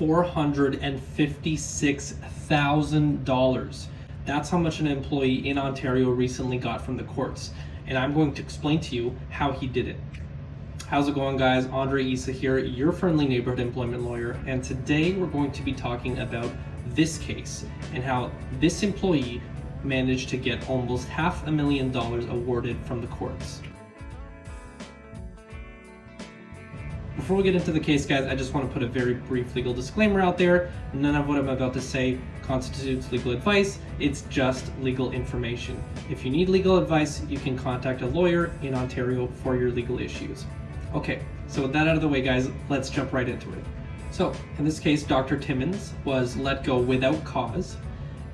$456,000. That's how much an employee in Ontario recently got from the courts. And I'm going to explain to you how he did it. How's it going, guys? Andre Issa here, your friendly neighborhood employment lawyer. And today we're going to be talking about this case and how this employee managed to get almost $500,000 awarded from the courts. Before we get into the case, guys, I just want to put a very brief legal disclaimer out there. None of what I'm about to say constitutes legal advice. It's just legal information. If you need legal advice, you can contact a lawyer in Ontario for your legal issues. Okay, so with that out of the way, guys, let's jump right into it. So in this case, Dr. Timmons was let go without cause,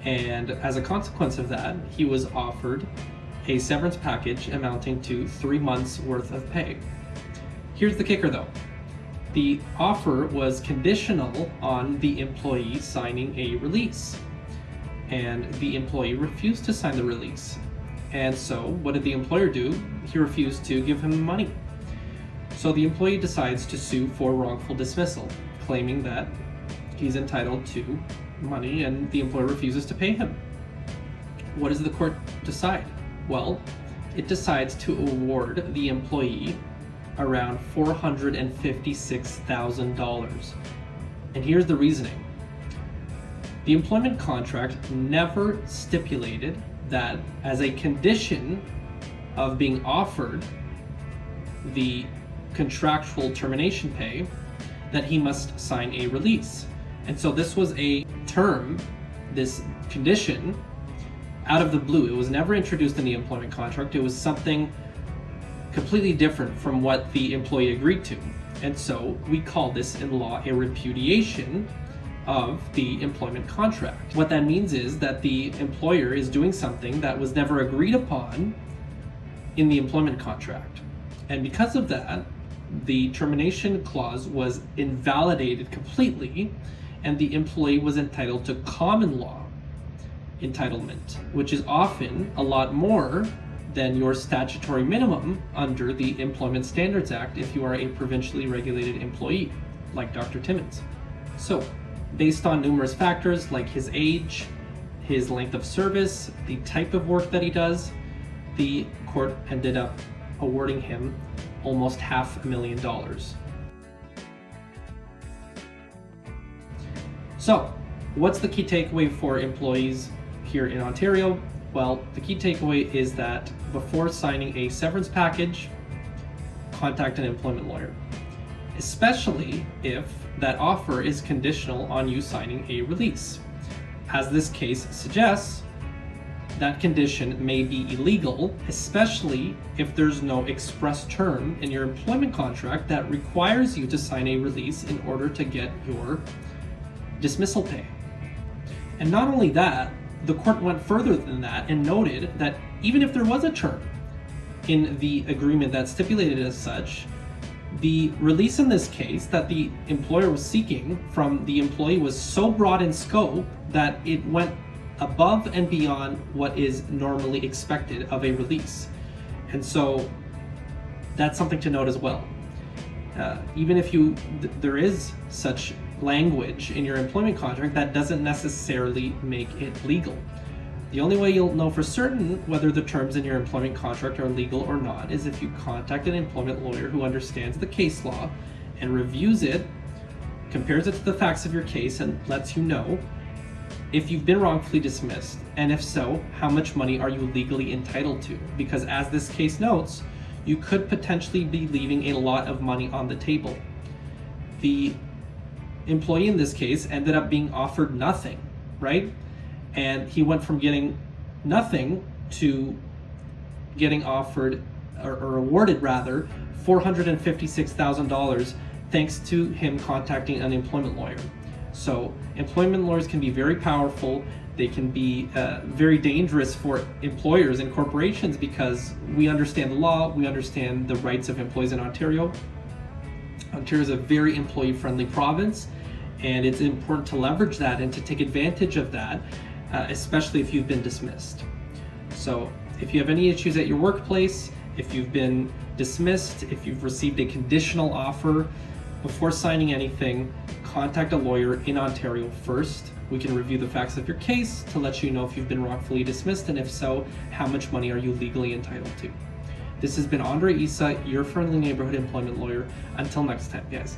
and as a consequence of that, he was offered a severance package amounting to 3 months worth of pay. Here's the kicker though. The offer was conditional on the employee signing a release, and the employee refused to sign the release. And so what did the employer do? He refused to give him the money. So the employee decides to sue for wrongful dismissal, claiming that he's entitled to money and the employer refuses to pay him. What does the court decide? Well, it decides to award the employee around $456,000. And here's the reasoning. The employment contract never stipulated that as a condition of being offered the contractual termination pay, that he must sign a release. And so this was a term, this condition, out of the blue. It was never introduced in the employment contract. It was something completely different from what the employee agreed to. And so we call this in law a repudiation of the employment contract. What that means is that the employer is doing something that was never agreed upon in the employment contract. And because of that, the termination clause was invalidated completely, and the employee was entitled to common law entitlement, which is often a lot more than your statutory minimum under the Employment Standards Act if you are a provincially regulated employee, like Dr. Timmons. So, based on numerous factors like his age, his length of service, the type of work that he does, the court ended up awarding him almost $500,000. So, what's the key takeaway for employees here in Ontario? Well, the key takeaway is that before signing a severance package, contact an employment lawyer, especially if that offer is conditional on you signing a release. As this case suggests, that condition may be illegal, especially if there's no express term in your employment contract that requires you to sign a release in order to get your dismissal pay. And not only that, the court went further than that and noted that even if there was a term in the agreement that stipulated as such, the release in this case that the employer was seeking from the employee was so broad in scope that it went above and beyond what is normally expected of a release. And so that's something to note as well. Even if there is such language in your employment contract, that doesn't necessarily make it legal. The only way you'll know for certain whether the terms in your employment contract are legal or not is if you contact an employment lawyer who understands the case law and reviews it, compares it to the facts of your case, and lets you know if you've been wrongfully dismissed, and if so, how much money are you legally entitled to? Because as this case notes, you could potentially be leaving a lot of money on the table. The employee in this case ended up being offered nothing, right? And he went from getting nothing to getting offered or awarded rather $456,000 thanks to him contacting an employment lawyer. So employment lawyers can be very powerful. They can be very dangerous for employers and corporations because we understand the law, we understand the rights of employees in Ontario. Ontario is a very employee-friendly province, and it's important to leverage that and to take advantage of that, especially if you've been dismissed. So if you have any issues at your workplace, if you've been dismissed, if you've received a conditional offer, before signing anything, contact a lawyer in Ontario first. We can review the facts of your case to let you know if you've been wrongfully dismissed, and if so, how much money are you legally entitled to. This has been Andre Issa, your friendly neighborhood employment lawyer. Until next time, guys.